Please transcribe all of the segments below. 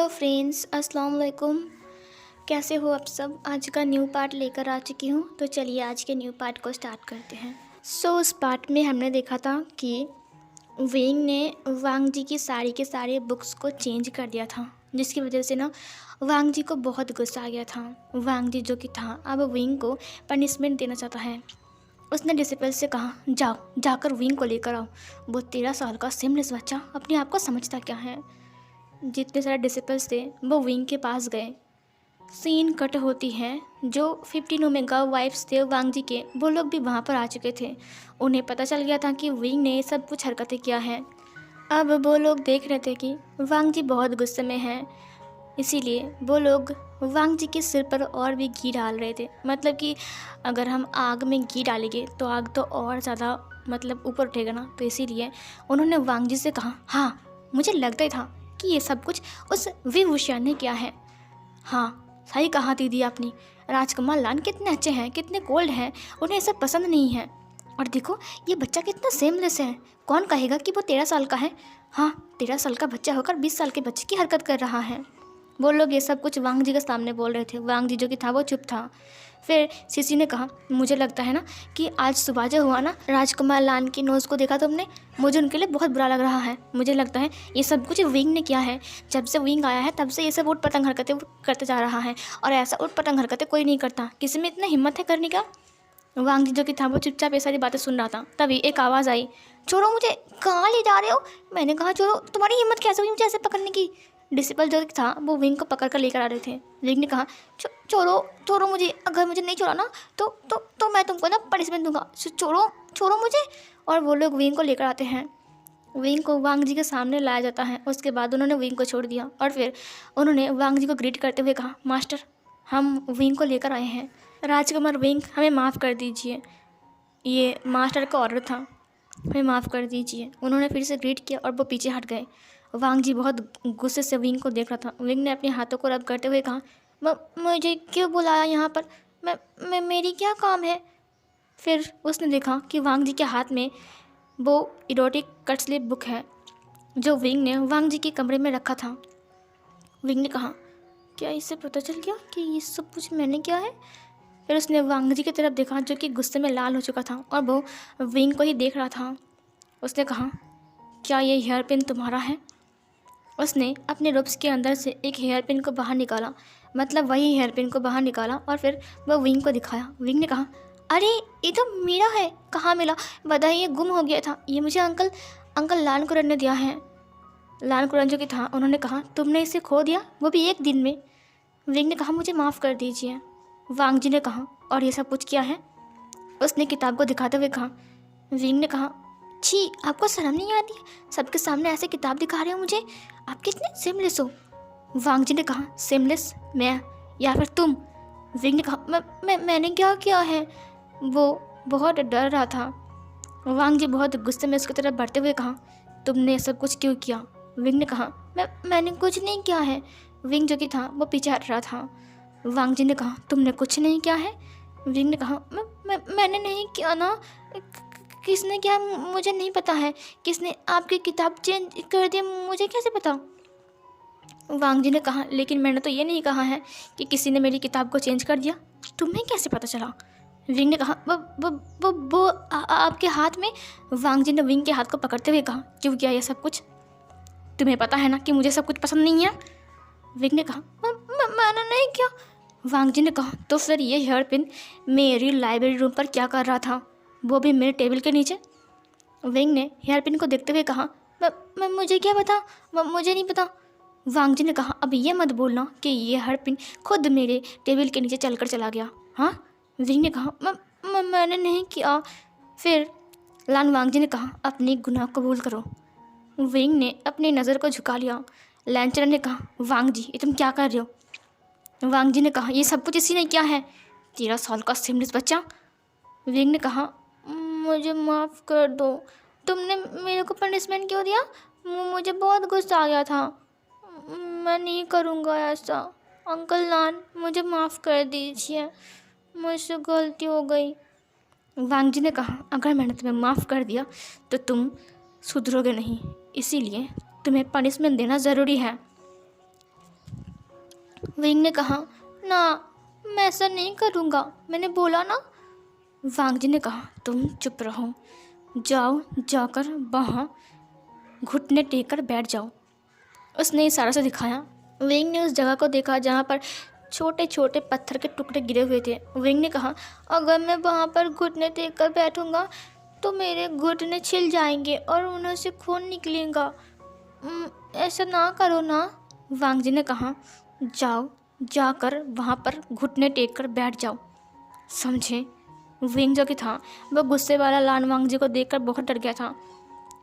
Friends, अस्सलाम वालेकुम। कैसे हो आप सब। आज का न्यू पार्ट लेकर आ चुकी हूँ, तो चलिए आज के न्यू पार्ट को स्टार्ट करते हैं। उस पार्ट में हमने देखा था कि वेंग ने वांग जी की सारी के सारे बुक्स को चेंज कर दिया था, जिसकी वजह से ना वांग जी को बहुत गुस्सा आ गया था। वांग जी जो कि था अब वेंग को पनिशमेंट देना चाहता है। उसने डिसिपल से कहा, जाओ जाकर वेंग को लेकर आओ। वो 13 साल का सिमलेस बच्चा अपने आप को समझता क्या है। जितने सारे डिसिपल्स थे वो विंग के पास गए। सीन कट होती है। जो 15 ओमेगा वाइफ्स थे वांग जी के, वो लोग भी वहाँ पर आ चुके थे। उन्हें पता चल गया था कि विंग ने सब कुछ हरकतें किया है। अब वो लोग देख रहे थे कि वांग जी बहुत गुस्से में हैं, इसीलिए वो लोग वांग जी के सिर पर और भी घी डाल रहे थे। मतलब कि अगर हम आग में घी डालेंगे तो आग तो और ज़्यादा ऊपर उठेगा ना, तो इसीलिए उन्होंने वांग जी से कहा, हाँ मुझे लगता ही था कि ये सब कुछ उस विभूषण ने किया है। हाँ सही कहा दीदी आपने, राजकुमार लान कितने अच्छे हैं, कितने कोल्ड हैं, उन्हें सब पसंद नहीं है। और देखो ये बच्चा कितना सेमलेस है, कौन कहेगा कि वो 13 साल का है। हाँ 13 साल का बच्चा होकर 20 साल के बच्चे की हरकत कर रहा है। वो लोग ये सब कुछ वांग जी के सामने बोल रहे थे। वांग जी जो कि था वो चुप था। फिर सीसी ने कहा, मुझे लगता है ना कि आज सुबह जो हुआ ना, राजकुमार लान की नोज़ को देखा तुमने, मुझे उनके लिए बहुत बुरा लग रहा है। मुझे लगता है ये सब कुछ विंग ने किया है। जब से विंग आया है तब से ये सब उठ पतंग हरकतें करते जा रहा है, और ऐसा उठ पतंग हरकतें कोई नहीं करता। किसी में इतना हिम्मत है करने का। वांग जी जो कि था वो चुपचाप ये सारी बातें सुन रहा था। तभी एक आवाज़ आई, छोड़ो मुझे, कहाँ ले जा रहे हो। मैंने कहा छोड़ो, तुम्हारी हिम्मत कैसे हुई मुझे ऐसे पकड़ने की। डिसिपल जो था वो विंग को पकड़ कर लेकर आ रहे थे। विंग ने कहा, छोड़ो छोड़ो मुझे, अगर मुझे नहीं छोड़ा ना तो मैं तुमको ना पनिशमेंट दूंगा। छोड़ो छोड़ो मुझे। और वो लोग विंग को लेकर आते हैं। विंग को वांग जी के सामने लाया जाता है। उसके बाद उन्होंने विंग को छोड़ दिया और फिर उन्होंने वांग जी को ग्रीट करते हुए कहा, मास्टर हम विंग को लेकर आए हैं। राजकुमार विंग हमें माफ़ कर दीजिए, ये मास्टर का ऑर्डर था, हमें माफ़ कर दीजिए। उन्होंने फिर से ग्रीट किया और वो पीछे हट गए। वांग जी बहुत गुस्से से विंग को देख रहा था। विंग ने अपने हाथों को रब करते हुए कहा, मुझे क्यों बुलाया यहाँ पर, मैं मेरी क्या काम है। फिर उसने देखा कि वांग जी के हाथ में वो इरोटिक कट स्लिप बुक है जो विंग ने वांग जी के कमरे में रखा था। विंग ने कहा, क्या इससे पता चल गया कि ये सब कुछ मैंने किया है। फिर उसने वांग जी की तरफ देखा जो कि गुस्से में लाल हो चुका था और वो विंग को ही देख रहा था। उसने कहा, क्या ये हेयर पिन तुम्हारा है। उसने अपने रूप्स के अंदर से एक हेयर पिन को बाहर निकाला, मतलब वही हेयर पिन को बाहर निकाला और फिर वह विंग को दिखाया। विंग ने कहा, अरे ये तो मेरा है, कहाँ मिला, बताइए, ये गुम हो गया था, ये मुझे अंकल लाल कुरन ने दिया है। लाल कुरन जो कि था, उन्होंने कहा, तुमने इसे खो दिया, वो भी एक दिन में। विंग ने कहा, मुझे माफ़ कर दीजिए। वांग जी ने कहा, और ये सब कुछ किया है। उसने किताब को दिखाते हुए कहा। विंग ने कहा, छी आपको शर्म नहीं आती, सबके सामने ऐसे किताब दिखा रहे हो मुझे, आप कितने सिमलेस हो। वांग जी ने कहा, सिमलेस मैं या फिर तुम। विंग ने कहा, मैंने क्या किया है। वो बहुत डर रहा था। वांग जी बहुत गुस्से में उसकी तरफ बढ़ते हुए कहा, तुमने सब कुछ क्यों किया। विंग ने कहा, मैंने कुछ नहीं किया है। विंग जो कि था वो पीछे हट रहा था। वांग जी ने कहा, तुमने कुछ नहीं किया है। विंग ने कहा, मैंने नहीं किया ना, किसने किया मुझे नहीं पता है, किसने आपकी किताब चेंज कर दी मुझे कैसे पता। वांग जी ने कहा, लेकिन मैंने तो ये नहीं कहा है कि किसी ने मेरी किताब को चेंज कर दिया, तुम्हें कैसे पता चला। विंग ने कहा, वो आपके हाथ में। वांग जी ने विंग के हाथ को पकड़ते हुए कहा, क्यों किया ये सब कुछ, तुम्हें पता है ना कि मुझे सब कुछ पसंद नहीं है। विंग ने कहा, मैंने नहीं किया। वांग जी ने कहा, तो फिर ये हेयर पिन मेरी लाइब्रेरी रूम पर क्या कर रहा था, वो भी मेरे टेबल के नीचे। विंग ने हेयर पिन को देखते हुए कहा, मुझे क्या पता, मुझे नहीं पता। वांग जी ने कहा, अब ये मत बोलना कि ये हेयर पिन खुद मेरे टेबल के नीचे चलकर चला गया। हाँ। विंग ने कहा, मैंने नहीं किया। फिर लान वांग जी ने कहा, अपनी गुनाह कबूल करो। विंग ने अपनी नज़र को झुका लिया। लैंचरन ने कहा, वांग जी ये तुम क्या कर रहे हो। वांग जी ने कहा, ये सब कुछ इसी ने किया है, 13 साल का सिमलेस बच्चा। विंग ने कहा, मुझे माफ़ कर दो, तुमने मेरे को पनिशमेंट क्यों दिया, मुझे बहुत गुस्सा आ गया था, मैं नहीं करूँगा ऐसा। अंकल लान मुझे माफ़ कर दीजिए, मुझसे गलती हो गई। वांग जी ने कहा, अगर मैंने तुम्हें माफ़ कर दिया तो तुम सुधरोगे नहीं, इसीलिए तुम्हें पनिशमेंट देना ज़रूरी है। विंग ने कहा, ना मैं ऐसा नहीं करूँगा, मैंने बोला ना। वांग जी ने कहा, तुम चुप रहो, जाओ जाकर वहाँ घुटने टेक कर बैठ जाओ। उसने इशारा से दिखाया। विंग ने उस जगह को देखा जहाँ पर छोटे छोटे पत्थर के टुकड़े गिरे हुए थे। विंग ने कहा, अगर मैं वहाँ पर घुटने टेक कर बैठूँगा तो मेरे घुटने छिल जाएंगे और उन्हें से खून निकलेगा। ऐसा ना करो ना। वांग जी ने कहा, जाओ जाकर वहाँ पर घुटने टेक कर बैठ जाओ, समझे। विंग जो कि था वह गुस्से वाला लान वांग जी को देखकर बहुत डर गया था।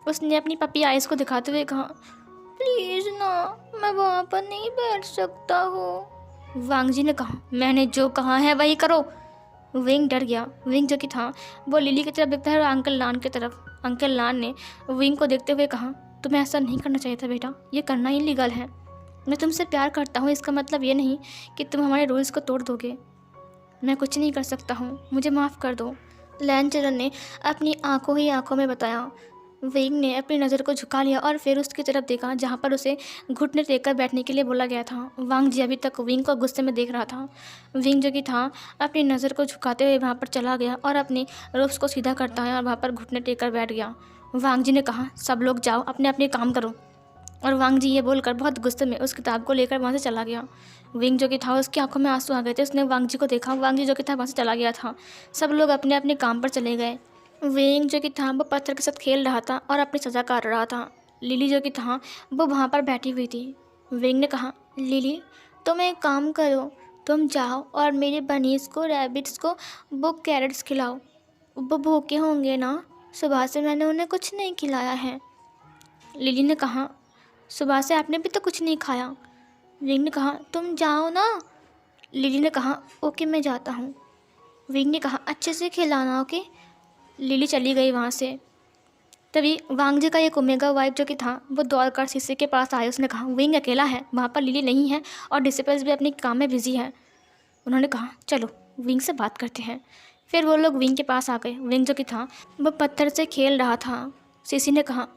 उसने अपनी पपी आइस को दिखाते हुए कहा, प्लीज़ ना, मैं वहाँ पर नहीं बैठ सकता हूँ। वांग जी ने कहा, मैंने जो कहा है वही करो। विंग डर गया। विंग जो कि था वो लिली की तरफ देखता है और अंकल लान की तरफ। अंकल लान ने विंग को देखते हुए कहा, तुम्हें ऐसा नहीं करना चाहिए था बेटा, ये करना इलीगल है। मैं तुमसे प्यार करता हूँ, इसका मतलब ये नहीं कि तुम हमारे रूल्स को तोड़ दोगे। मैं कुछ नहीं कर सकता हूँ, मुझे माफ़ कर दो। लैन चरण ने अपनी आंखों ही आंखों में बताया। विंग ने अपनी नज़र को झुका लिया और फिर उसकी तरफ देखा जहाँ पर उसे घुटने टेककर बैठने के लिए बोला गया था। वांग जी अभी तक विंग को गुस्से में देख रहा था। विंग जो कि था अपनी नज़र को झुकाते हुए वहाँ पर चला गया और अपनी रोब्स को सीधा करता है और वहाँ पर घुटने टेककर बैठ गया। वांग जी ने कहा, सब लोग जाओ अपने अपने काम करो। और वांग जी ये बोलकर बहुत गुस्से में उस किताब को लेकर वहाँ से चला गया। विंग जो कि था उसकी आंखों में आंसू आ गए थे। उसने वांग जी को देखा। वांग जी जो कि था वहाँ से चला गया था। सब लोग अपने अपने काम पर चले गए। विंग जो कि था वो पत्थर के साथ खेल रहा था और अपनी सज़ा काट रहा था। लिली जो कि था वो वहाँ पर बैठी हुई थी। विंग ने कहा, लिली तुम एक काम करो, तुम जाओ और मेरे बनीज को, रैबिट्स को वो कैरेट्स खिलाओ। वो भूखे होंगे ना, सुबह से मैंने उन्हें कुछ नहीं खिलाया है। लिली ने कहा, सुबह से आपने भी तो कुछ नहीं खाया। विंग ने कहा, तुम जाओ ना। लिली ने कहा, ओके मैं जाता हूँ। विंग ने कहा, अच्छे से खिलाना, ओके। लिली चली गई वहाँ से। तभी वांग जी का एक ओमेगा वाइफ जो कि था वो दौड़कर शीशे के पास आया। उसने कहा, विंग अकेला है, वहाँ पर लिली नहीं है और डिसिपल्स भी अपने काम में बिजी है। उन्होंने कहा, चलो विंग से बात करते हैं। फिर वो लोग विंग के पास आ गए। विंग जो कि था वो पत्थर से खेल रहा था। सीसी ने कहा,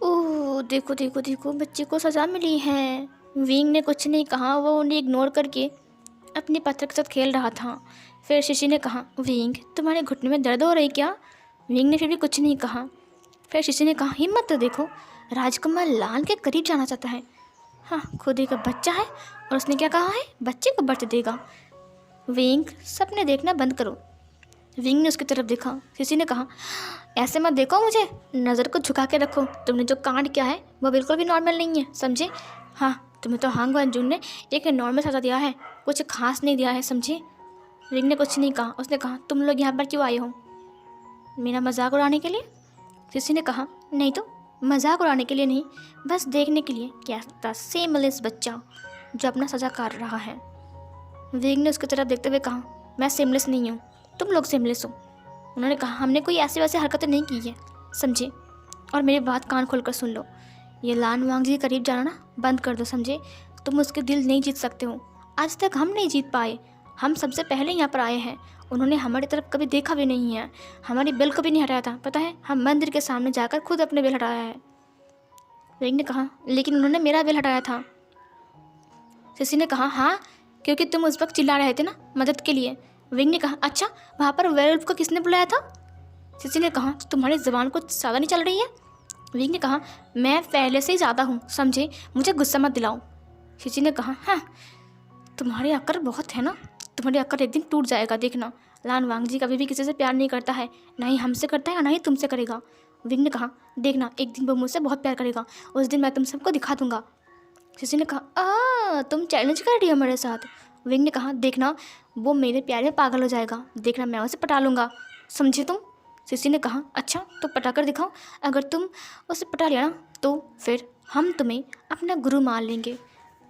ओह देखो देखो देखो, बच्चे को सज़ा मिली है। विंग ने कुछ नहीं कहा, वो उन्हें इग्नोर करके अपने पत्थर के साथ खेल रहा था। फिर शीशी ने कहा, विंग तुम्हारे घुटने में दर्द हो रही क्या। विंग ने फिर भी कुछ नहीं कहा। फिर शीशी ने कहा, हिम्मत तो देखो, राजकुमार लान के करीब जाना चाहता है। हाँ, खुद ही का बच्चा है और उसने क्या कहा है, बच्चे को बर्थ देगा। विंग सपने देखना बंद करो। विंग ने उसकी तरफ देखा। शीशी ने कहा, ऐसे मत देखो मुझे, नज़र को झुका के रखो। तुमने जो कांड किया है वो बिल्कुल भी नॉर्मल नहीं है, समझे। हाँ, तुम्हें तो हांग वंजुन ने एक नॉर्मल सज़ा दिया है, कुछ खास नहीं दिया है, समझे। विंग ने कुछ नहीं कहा। उसने कहा, तुम लोग यहाँ पर क्यों आए हो, मेरा मजाक उड़ाने के लिए। शीशी ने कहा, नहीं तो मजाक उड़ाने के लिए नहीं, बस देखने के लिए क्या सेमलेस बच्चा जो अपना सज़ा काट रहा है। विंग ने उसकी तरफ देखते हुए कहा, मैं सेमलेस नहीं हूँ, तुम लोग सेमलेस हो। उन्होंने कहा, हमने कोई ऐसी वैसी हरकतें नहीं की है, समझे। और मेरी बात कान खोलकर सुन लो, ये लान वांग जी के करीब जाना ना बंद कर दो, समझे। तुम उसके दिल नहीं जीत सकते हो, आज तक हम नहीं जीत पाए। हम सबसे पहले यहाँ पर आए हैं, उन्होंने हमारी तरफ कभी देखा भी नहीं है, हमारी बिल को भी नहीं हटाया था, पता है। हम मंदिर के सामने जाकर खुद अपने बिल हटाया है। विंग ने कहा, लेकिन उन्होंने मेरा बिल हटाया था। शीशी ने कहा, हाँ, क्योंकि तुम उस वक्त चिल्ला रहे थे ना मदद के लिए। विंग ने कहा, अच्छा, वहाँ पर वेयरवुल्फ को किसने बुलाया था। शीशी ने कहा, तो तुम्हारी ज़बान कुछ ज़्यादा नहीं चल रही है। विंग ने कहा, मैं पहले से ही ज़्यादा हूँ, समझे, मुझे गुस्सा मत दिलाओ। शीशी ने कहा, हाँ, तुम्हारी अक्ल बहुत है ना, तुम्हारी अक्ल एक दिन टूट जाएगा, देखना। लान वांग जी कभी भी किसी से प्यार नहीं करता है, ना ही हमसे करता है और ना ही तुमसे करेगा। विंग ने कहा, देखना, एक दिन वो मुझसे बहुत प्यार करेगा, उस दिन मैं तुम सबको दिखा दूंगा। शीशी ने कहा, तुम चैलेंज कर रही हो मेरे साथ। विंग ने कहा, देखना, वो मेरे प्यार में पागल हो जाएगा, देखना मैं उसे पटा लूँगा, समझे तुम। शीशी ने कहा, अच्छा तो पटा कर दिखाओ, अगर तुम उसे पटा लिया ना तो फिर हम तुम्हें अपना गुरु मान लेंगे,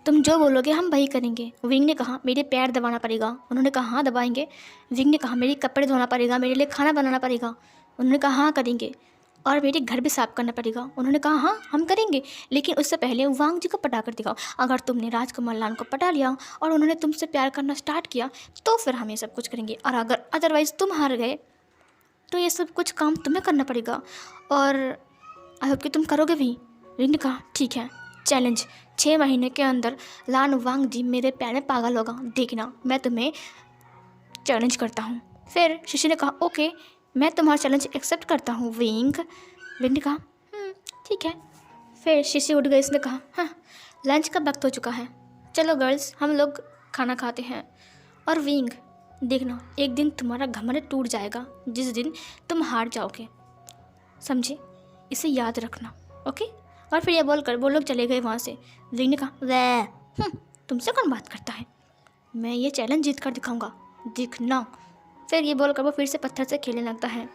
तुम जो बोलोगे हम वही करेंगे। विंग ने कहा, मेरे पैर दबाना पड़ेगा। उन्होंने कहा, हाँ दबाएंगे। विंग ने कहा, मेरे कपड़े धोना पड़ेगा, मेरे लिए खाना बनाना पड़ेगा। उन्होंने कहा, हाँ करेंगे। और मेरे घर भी साफ करना पड़ेगा। उन्होंने कहा, हाँ हम करेंगे, लेकिन उससे पहले वांग जी को पटा कर दिखाओ। अगर तुमने राजकुमार लान को पटा लिया और उन्होंने तुमसे प्यार करना स्टार्ट किया तो फिर हम ये सब कुछ करेंगे, और अगर अदरवाइज़ तुम हार गए तो ये सब कुछ काम तुम्हें करना पड़ेगा, और आई होप कि तुम करोगे भी। विंग ने कहा, ठीक है, चैलेंज, 6 महीने के अंदर लान वांग जी मेरे प्यार में पागल होगा, देखना मैं तुम्हें चैलेंज करता हूँ। फिर शिशि ने कहा ओके, मैं तुम्हारा चैलेंज एक्सेप्ट करता हूँ विंग। विंग ने कहा ठीक है। फिर शिशि उठ गई, इसने कहा हाँ लंच का वक्त हो चुका है, चलो गर्ल्स हम लोग खाना खाते हैं। और विंग देखना, एक दिन तुम्हारा घमंड टूट जाएगा जिस दिन तुम हार जाओगे, समझे, इसे याद रखना, ओके। और फिर ये बोलकर वो लोग चले गए वहाँ से। विंग ने कहा वह तुमसे कौन बात करता है, मैं ये चैलेंज जीत कर दिखाऊंगा, दिखना। फिर ये बोलकर वो फिर से पत्थर से खेलने लगता है।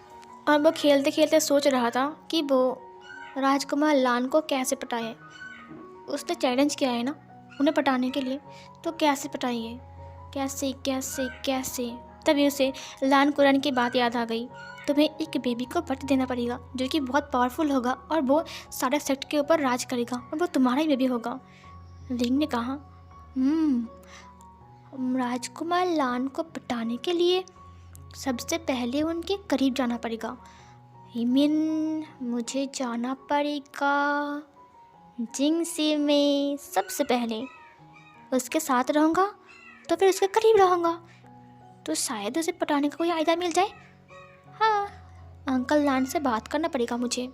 और वो खेलते खेलते सोच रहा था कि वो राजकुमार लान को कैसे पटाए। उसने चैलेंज किया है ना उन्हें पटाने के लिए, तो कैसे पटाइए, कैसे कैसे कैसे। तभी उसे लान कुरान की बात याद आ गई, तुम्हें एक बेबी को बर्थ देना पड़ेगा जो कि बहुत पावरफुल होगा और वो सारे सेक्ट के ऊपर राज करेगा और वो तुम्हारा ही बेबी होगा। विंग ने कहा राजकुमार लान को पटाने के लिए सबसे पहले उनके करीब जाना पड़ेगा। मीन मुझे जाना पड़ेगा जिंगसी में सबसे पहले, उसके साथ रहूँगा तो फिर उसके करीब रहूँगा, तो शायद उसे पटाने का कोई आइडिया मिल जाए। हाँ अंकल लान से बात करना पड़ेगा मुझे।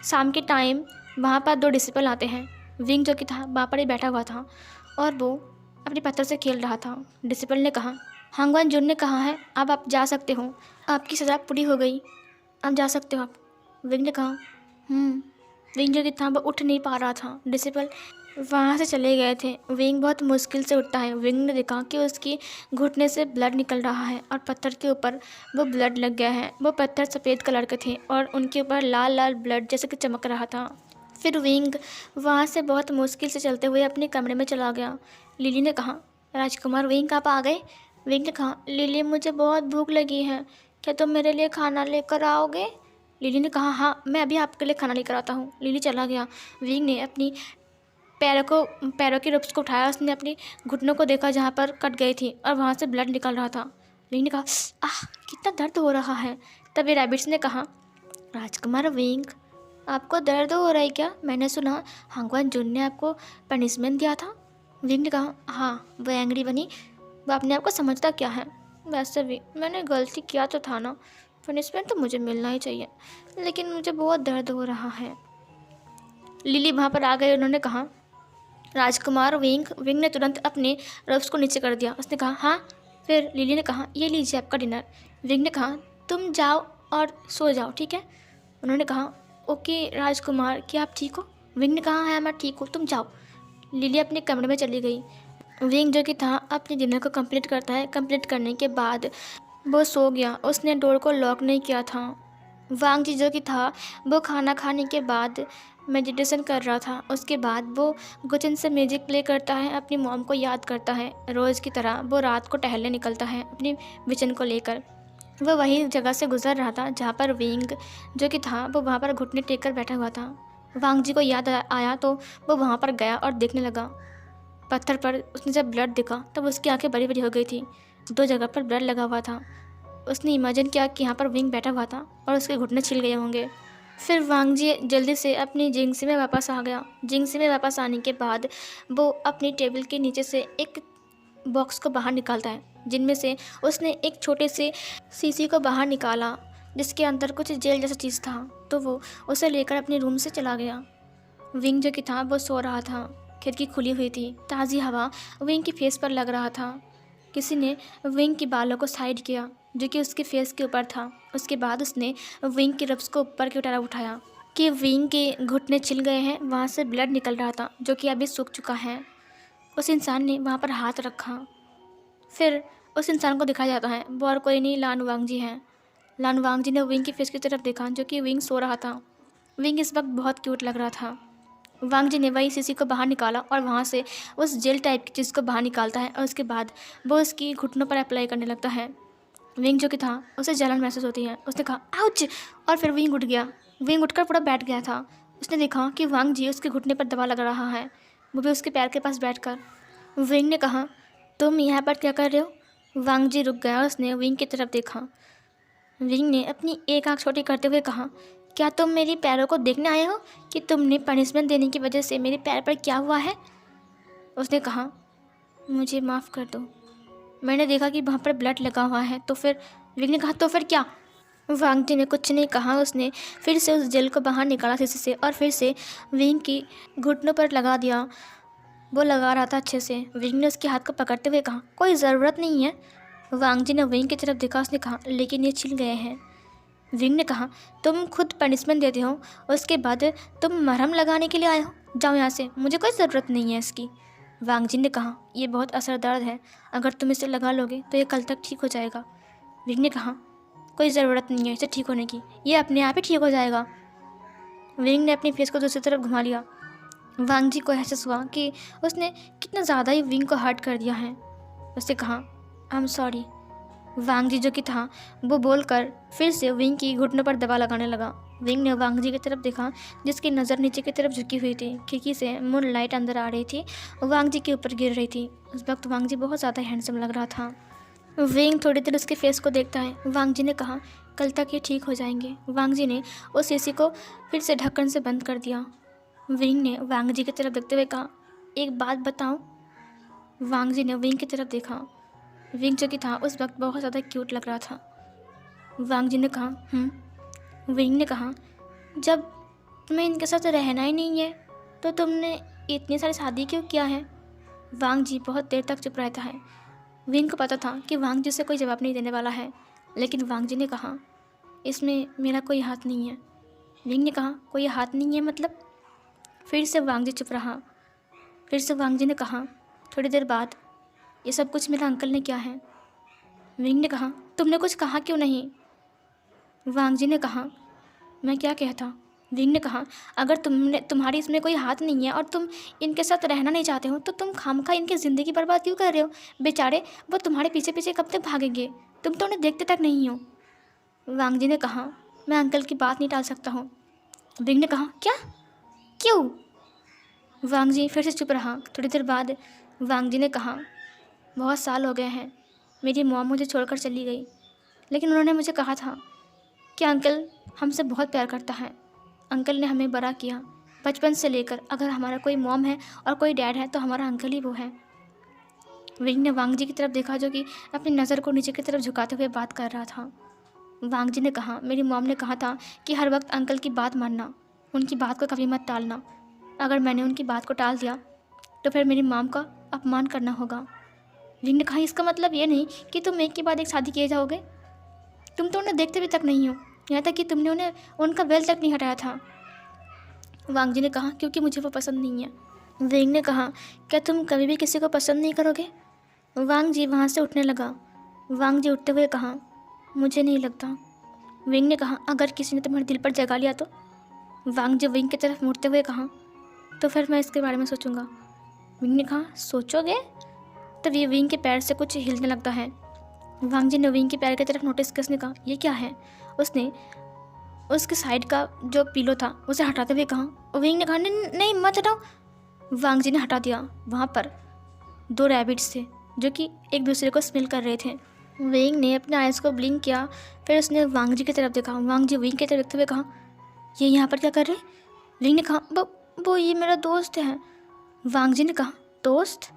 शाम के टाइम वहाँ पर 2 डिसिपल आते हैं। विंग जो कि था वहाँ पर ही बैठा हुआ था और वो अपने पत्थर से खेल रहा था। डिसिपल ने कहा हांगवान जुन ने कहा है अब आप जा सकते हो, आपकी सज़ा पूरी हो गई, अब जा सकते हो आप। विंग ने कहा विंग जो कि था वो उठ नहीं पा रहा था। डिसिपल वहाँ से चले गए थे। विंग बहुत मुश्किल से उठता है। विंग ने देखा कि उसकी घुटने से ब्लड निकल रहा है और पत्थर के ऊपर वो ब्लड लग गया है। वो पत्थर सफ़ेद कलर के थे और उनके ऊपर लाल लाल ब्लड जैसे कि चमक रहा था। फिर विंग वहाँ से बहुत मुश्किल से चलते हुए अपने कमरे में चला गया। लिली ने कहा राजकुमार विंग आप आ गए। विंग ने कहा लिली मुझे बहुत भूख लगी है, क्या तुम मेरे लिए खाना लेकर आओगे। लिली ने कहा हाँ मैं अभी आपके लिए खाना लेकर आता हूँ। लिली चला गया। विंग ने अपनी पैरों की रब्स को उठाया। उसने अपनी घुटनों को देखा जहाँ पर कट गई थी और वहाँ से ब्लड निकल रहा था। विंग ने कहा आह कितना दर्द हो रहा है। तभी रैबिट्स ने कहा राजकुमार विंग आपको दर्द हो रहा है क्या, मैंने सुना हांगवान जुन ने आपको पनिशमेंट दिया था। विंग ने कहा हाँ वो एंग्री बनी, वो अपने आप को समझता क्या है, वैसे भी मैंने गलती किया तो था ना, पनिशमेंट तो मुझे मिलना ही चाहिए, लेकिन मुझे बहुत दर्द हो रहा है। लिली वहाँ पर आ गई। उन्होंने कहा राजकुमार विंग। विंग ने तुरंत अपने रब्स को नीचे कर दिया। उसने कहा हाँ। फिर लिली ने कहा ये लीजिए आपका डिनर। विंग ने कहा तुम जाओ और सो जाओ ठीक है। उन्होंने कहा ओके राजकुमार क्या आप ठीक हो। विंग ने कहा हाँ मैं ठीक हूँ तुम जाओ। लिली अपने कमरे में चली गई। विंग जो कि था अपने डिनर को कंप्लीट करता है। कंप्लीट करने के बाद वो सो गया। उसने डोर को लॉक नहीं किया था। वांग जी जो कि था वो खाना खाने के बाद मेडिटेशन कर रहा था। उसके बाद वो किचन से म्यूजिक प्ले करता है, अपनी मॉम को याद करता है। रोज़ की तरह वो रात को टहलने निकलता है अपनी विजन को लेकर। वो वही जगह से गुजर रहा था जहाँ पर विंग जो कि था वो वहाँ पर घुटने टेक कर बैठा हुआ था। वांग जी को याद आया तो वो वहाँ पर गया और देखने लगा पत्थर पर। उसने जब ब्लड देखा तब उसकी आंखें बड़ी बड़ी हो गई थी। 2 जगह पर ब्लड लगा हुआ था। उसने इमेजिन किया कि यहाँ पर विंग बैठा हुआ था और उसके घुटने छिल गए होंगे। फिर वांग जी जल्दी से अपनी जिंगसी में वापस आ गया। जिंगसी में वापस आने के बाद वो अपनी टेबल के नीचे से एक बॉक्स को बाहर निकालता है, जिनमें से उसने एक छोटे से शीशी को बाहर निकाला जिसके अंदर कुछ जेल जैसा चीज़ था। तो वो उसे लेकर अपने रूम से चला गया। विंग जो कि था वो सो रहा था। खिड़की खुली हुई थी। ताज़ी हवा विंग की फेस पर लग रहा था। किसी ने विंग के बालों को साइड किया जो कि उसके फेस के ऊपर था। उसके बाद उसने विंग के रब्स को ऊपर की तरफ उठाया कि विंग के घुटने छिल गए हैं, वहाँ से ब्लड निकल रहा था जो कि अभी सूख चुका है। उस इंसान ने वहाँ पर हाथ रखा। फिर उस इंसान को दिखाया जाता है वो और कोई नहीं लान वांग जी हैं। लान वांग जी ने विंग की फेस की तरफ देखा जो कि विंग सो रहा था। विंग इस वक्त बहुत क्यूट लग रहा था। वांग जी ने वही शीशी को बाहर निकाला और वहाँ से उस जेल टाइप की चीज़ को बाहर निकालता है और उसके बाद वो उसकी घुटनों पर अप्लाई करने लगता है। विंग जो कि था उसे जलन महसूस होती है। उसने कहा आउच, और फिर विंग उठ गया। विंग उठकर पूरा बैठ गया था। उसने देखा कि वांग जी उसके घुटने पर दवा लगा रहा है, वो भी उसके पैर के पास बैठकर। विंग ने कहा तुम यहाँ पर क्या कर रहे हो। वांग जी रुक गया। उसने विंग की तरफ देखा। विंग ने अपनी एक आंख छोटी करते हुए कहा, क्या तुम मेरी पैरों को देखने आए हो कि तुमने पनिशमेंट देने की वजह से मेरे पैर पर क्या हुआ है? उसने कहा, मुझे माफ़ कर दो, मैंने देखा कि वहाँ पर ब्लड लगा हुआ है तो फिर। विंग ने कहा, तो फिर क्या? वांग जी ने कुछ नहीं कहा। उसने फिर से उस जेल को बाहर निकाला शीशे से और फिर से विंग की घुटनों पर लगा दिया। वो लगा रहा था अच्छे से। विंग ने उसके हाथ को पकड़ते हुए कहा, कोई ज़रूरत नहीं है। वांग जी ने विंग की तरफ देखा। उसने कहा, लेकिन ये छिल गए हैं। विंग ने कहा, तुम खुद पनिशमेंट देते हो, उसके बाद तुम मरहम लगाने के लिए आए हो? जाओ यहाँ से, मुझे कोई ज़रूरत नहीं है इसकी। वांग जी ने कहा, ये बहुत असरदार है, अगर तुम इसे लगा लोगे तो ये कल तक ठीक हो जाएगा। विंग ने कहा, कोई ज़रूरत नहीं है इसे ठीक होने की, ये अपने आप ही ठीक हो जाएगा। विंग ने अपनी फेस को दूसरी तरफ घुमा लिया। वांग जी को एहसास हुआ कि उसने कितना ज़्यादा ही विंग को हर्ट कर दिया है। उसने कहा, आई एम सॉरी। वांग जी जो कि था वो बोलकर फिर से विंग की घुटनों पर दबा लगाने लगा। विंग ने वांग जी की तरफ देखा जिसकी नज़र नीचे की तरफ झुकी हुई थी। खिड़की से मून लाइट अंदर आ रही थी और वांग जी के ऊपर गिर रही थी। उस वक्त वांग जी बहुत ज़्यादा हैंडसम लग रहा था। विंग थोड़ी देर उसके फेस को देखता है। वांग जी ने कहा, कल तक ये ठीक हो जाएंगे। वांग जी ने उस शीशी को फिर से ढक्कन से बंद कर दिया। विंग ने वांग जी की तरफ देखते हुए कहा, एक बात बताऊं? वांग जी ने विंग की तरफ देखा। विंग जो कि था उस वक्त बहुत ज़्यादा क्यूट लग रहा था। वांग जी ने कहा, विंग ने कहा, जब तुम्हें इनके साथ रहना ही नहीं है तो तुमने इतनी सारी शादी क्यों किया है? वांग जी बहुत देर तक चुप रहता है। विंग को पता था कि वांग जी से कोई जवाब नहीं देने वाला है, लेकिन वांग जी ने कहा, इसमें मेरा कोई हाथ नहीं है। विंग ने कहा, कोई हाथ नहीं है मतलब? फिर से वांग जी चुप रहा। फिर से वांग जी ने कहा, थोड़ी देर बाद, ये सब कुछ मेरा अंकल ने किया है। विंग ने कहा, तुमने कुछ कहा क्यों नहीं? वांग जी ने कहा, मैं क्या कहता? विंग ने कहा, अगर तुम्हारी इसमें कोई हाथ नहीं है और तुम इनके साथ रहना नहीं चाहते हो तो तुम खामखा इनकी ज़िंदगी बर्बाद क्यों कर रहे हो? बेचारे वो तुम्हारे पीछे पीछे कब तक भागेंगे? तुम तो उन्हें देखते तक नहीं हो। वांग जी ने कहा, मैं अंकल की बात नहीं टाल सकता हूँ। विंग ने कहा, क्या? क्यों? वांग जी फिर से चुप रहा। थोड़ी देर बाद वांग जी ने कहा, बहुत साल हो गए हैं, मेरी मॉम मुझे छोड़कर चली गई, लेकिन उन्होंने मुझे कहा था कि अंकल हमसे बहुत प्यार करता है। अंकल ने हमें बड़ा किया बचपन से लेकर। अगर हमारा कोई मॉम है और कोई डैड है तो हमारा अंकल ही वो है। विंग ने वांग जी की तरफ देखा जो कि अपनी नज़र को नीचे की तरफ झुकाते हुए बात कर रहा था। वांग जी ने कहा, मेरी मॉम ने कहा था कि हर वक्त अंकल की बात मानना, उनकी बात को कभी मत टालना। अगर मैंने उनकी बात को टाल दिया तो फिर मेरी मॉम का अपमान करना होगा। विंग ने कहा, इसका मतलब ये नहीं कि तुम एक के बाद एक शादी किए जाओगे? तुम तो उन्हें देखते भी तक नहीं हो, यहाँ तक कि तुमने उन्हें उनका बेल तक नहीं हटाया था। वांग जी ने कहा, क्योंकि मुझे वो पसंद नहीं है। विंग ने कहा, क्या तुम कभी भी किसी को पसंद नहीं करोगे? वांग जी वहाँ से उठने लगा। वांग जी उठते हुए कहा, मुझे नहीं लगता। विंग ने कहा, अगर किसी ने तुम्हारे दिल पर जगा लिया तो? वांग जी विंग की तरफ मुड़ते हुए कहा, तो फिर मैं इसके बारे में सोचूंगा। विंग ने कहा, सोचोगे? तब ये विंग के पैर से कुछ हिलने लगता है। वांग जी ने विंग के पैर की तरफ नोटिस किया। उसने कहा, ये क्या है? उसने उसके साइड का जो पिलो था उसे हटाते हुए कहा। विंग ने कहा, नहीं नहीं मत हटाओ। वांग जी ने हटा दिया। वहाँ पर 2 रैबिट्स थे जो कि एक दूसरे को स्मेल कर रहे थे। विंग ने अपने आइज़ को ब्लिंक किया, फिर उसने वांग जी की तरफ देखा। वांग जी विंग की तरफ देखते हुए कहा, ये यहाँ पर क्या कर रहे? विंग ने कहा, वो ये मेरा दोस्त है। वांग जी ने कहा, दोस्त?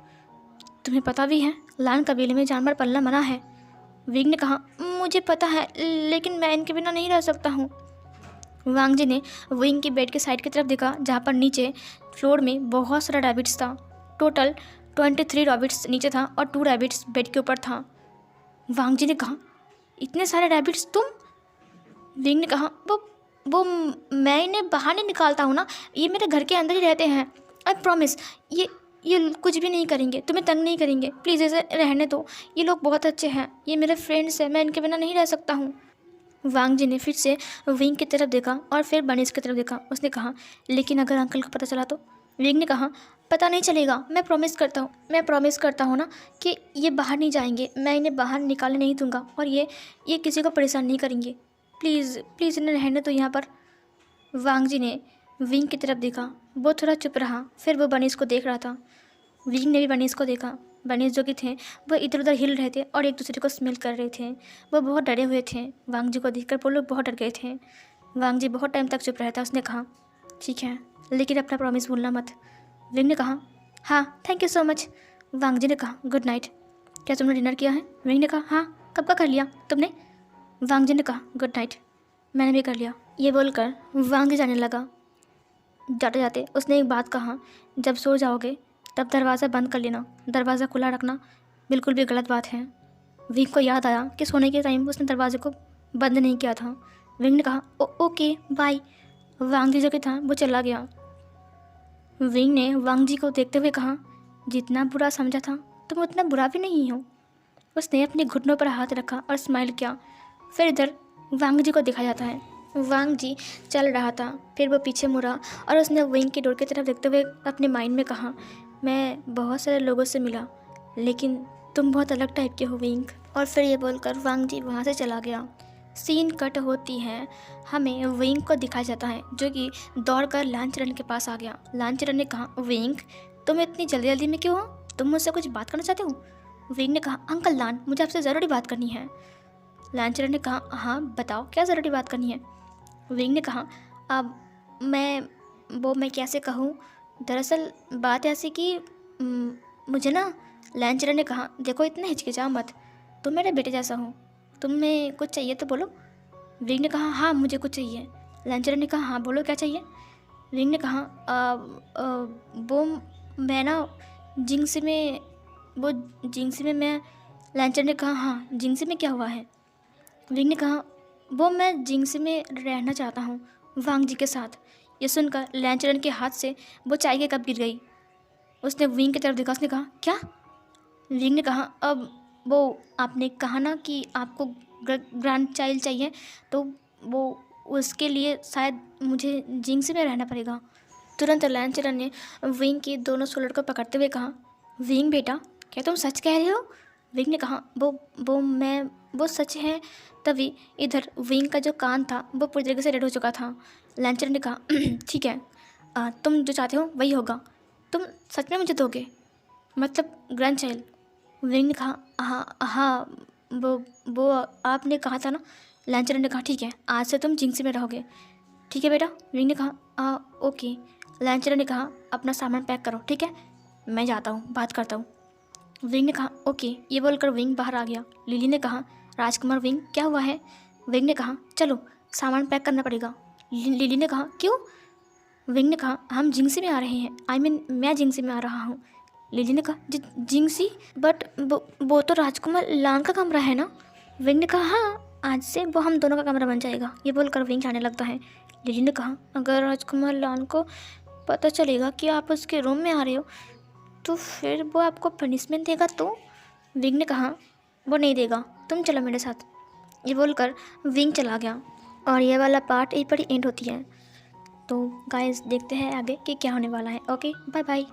तुम्हें पता भी है लान कबीले में जानवर पलना मना है। विंग ने कहा, मुझे पता है, लेकिन मैं इनके बिना नहीं रह सकता हूँ। वांग जी ने विंग के बेड के साइड की तरफ देखा जहाँ पर नीचे फ्लोर में बहुत सारा रैबिट्स था। टोटल 23 रैबिट्स नीचे था और 2 रैबिट्स बेड के ऊपर था। वांग जी ने कहा, इतने सारे रैबिट्स तुम? विंग ने कहा, वो मैं इन्हें बाहर नहीं निकालता हूँ ना, ये मेरे घर के अंदर ही रहते हैं। आई प्रॉमिस, ये कुछ भी नहीं करेंगे, तुम्हें तंग नहीं करेंगे। प्लीज़ इसे रहने दो, ये लोग बहुत अच्छे हैं, ये मेरे फ्रेंड्स हैं, मैं इनके बिना नहीं रह सकता हूँ। वांग जी ने फिर से विंग की तरफ देखा और फिर बनीस की तरफ देखा। उसने कहा, लेकिन अगर अंकल को पता चला तो? विंग ने कहा, पता नहीं चलेगा, मैं प्रॉमिस करता हूँ ना कि ये बाहर नहीं जाएंगे, मैं इन्हें बाहर निकालने नहीं दूंगा और ये किसी को परेशान नहीं करेंगे। प्लीज़ प्लीज़ इन्हें रहने दो यहाँ पर। वांग जी ने विंग की तरफ देखा। वो थोड़ा चुप रहा, फिर वो बनीस को देख रहा था। विंग ने भी बनीस को देखा। बनीज जो कि थे वो इधर उधर हिल रहे थे और एक दूसरे को स्मेल कर रहे थे। वो बहुत डरे हुए थे। वांग जी को देखकर वो लोग बहुत डर गए थे। वांग जी बहुत टाइम तक चुप रहा था। उसने कहा ठीक है, लेकिन अपना प्रॉमिस भूलना मत। विंग ने कहा हाँ थैंक यू सो मच। वांग जी ने कहा गुड नाइट। क्या तुमने डिनर किया है? विंग ने कहा हाँ। कब का कर लिया तुमने? वांग जी ने कहा गुड नाइट, मैंने भी कर लिया। ये बोलकर वांग जी जाने लगा। जाते जाते उसने एक बात कहा, जब सो जाओगे तब दरवाज़ा बंद कर लेना, दरवाज़ा खुला रखना बिल्कुल भी गलत बात है। विंग को याद आया कि सोने के टाइम उसने दरवाजे को बंद नहीं किया था। विंग ने कहा ओके बाय। वांग जी जो कि था वो चला गया। विंग ने वांग जी को देखते हुए कहा जितना बुरा समझा था तुम उतना बुरा भी नहीं हो। उसने अपने घुटनों पर हाथ रखा और स्माइल किया। फिर इधर वांग जी को देखा जाता है। वांग जी चल रहा था, फिर वो पीछे मुड़ा और उसने विंग की डोर की तरफ देखते हुए अपने माइंड में कहा मैं बहुत सारे लोगों से मिला लेकिन तुम बहुत अलग टाइप के हो विंग। और फिर ये बोलकर वांग जी वहाँ से चला गया। सीन कट होती है, हमें विंग को दिखाया जाता है जो कि दौड़कर लांचरन के पास आ गया। लांचरन ने कहा विंग तुम इतनी जल्दी जल्दी में क्यों हो? तुम मुझसे कुछ बात करना चाहते हो? विंग ने कहा अंकल लान मुझे आपसे ज़रूरी बात करनी है। लांचरन ने कहा हाँ बताओ क्या ज़रूरी बात करनी है? विंग ने कहा अब मैं कैसे कहूँ, दरअसल बात ऐसी कि मुझे ना। लांचरन ने कहा देखो इतना हिचकिचाओ मत, तुम मेरे बेटे जैसा हो, तुम्हें कुछ चाहिए तो बोलो। विंग ने कहा हाँ मुझे कुछ चाहिए। लांचरन ने कहा हाँ बोलो क्या चाहिए। विंग ने कहा वो मैं ना जिंगसी में मैं। लांचरन ने कहा हाँ जिंगसी में क्या हुआ है? विंग ने कहा वो मैं जिंगसी में रहना चाहता हूँ वांग जी के साथ। ये सुनकर लांचरन के हाथ से वो चाय के कप गिर गई। उसने विंग की तरफ देखा। उसने कहा क्या? विंग ने कहा अब वो आपने कहा ना कि आपको ग्रैंड चाइल्ड चाहिए तो वो उसके लिए शायद मुझे जिंगसी में रहना पड़ेगा। तुरंत लांचरन ने विंग की दोनों शोल्डर को पकड़ते हुए कहा विंग बेटा क्या तुम सच कह रहे हो? विंग ने कहा वो सच है। तभी इधर विंग का जो कान था वो पूरी तरीके से रेड हो चुका था। लांचरन ने कहा ठीक है तुम जो चाहते हो वही होगा, तुम सच में मुझे दोगे मतलब ग्रैंड चाइल्ड? विंग ने कहा हाँ वो आपने कहा था ना। लांचरन ने कहा ठीक है आज से तुम जिंगसी में रहोगे, ठीक है बेटा? विंग ने कहा ओके। लांचरन ने कहा अपना सामान पैक करो, ठीक है मैं जाता हूँ बात करता हूँ। विंग ने कहा ओके। ये बोलकर विंग बाहर आ गया। लिली ने कहा राजकुमार विंग क्या हुआ है? विंग ने कहा चलो सामान पैक करना पड़ेगा। लिली ने कहा क्यों? विंग ने कहा हम जिंगसी में आ रहे हैं, मैं जिंगसी में आ रहा हूँ। लिली ने कहा जिंगसी बट वो तो राजकुमार लान का कमरा है ना? विंग ने कहा हाँ आज से वो हम दोनों का कमरा बन जाएगा। ये बोलकर विंग जाने लगता है। लिली ने कहा अगर राजकुमार लान को पता चलेगा कि आप उसके रूम में आ रहे हो तो फिर वो आपको पनिशमेंट देगा तो? विंग ने कहा वो नहीं देगा, तुम चलो मेरे साथ। ये बोलकर विंग चला गया और ये वाला पार्ट यहीं पर एंड होती है। तो गाइस देखते हैं आगे कि क्या होने वाला है। Okay bye bye.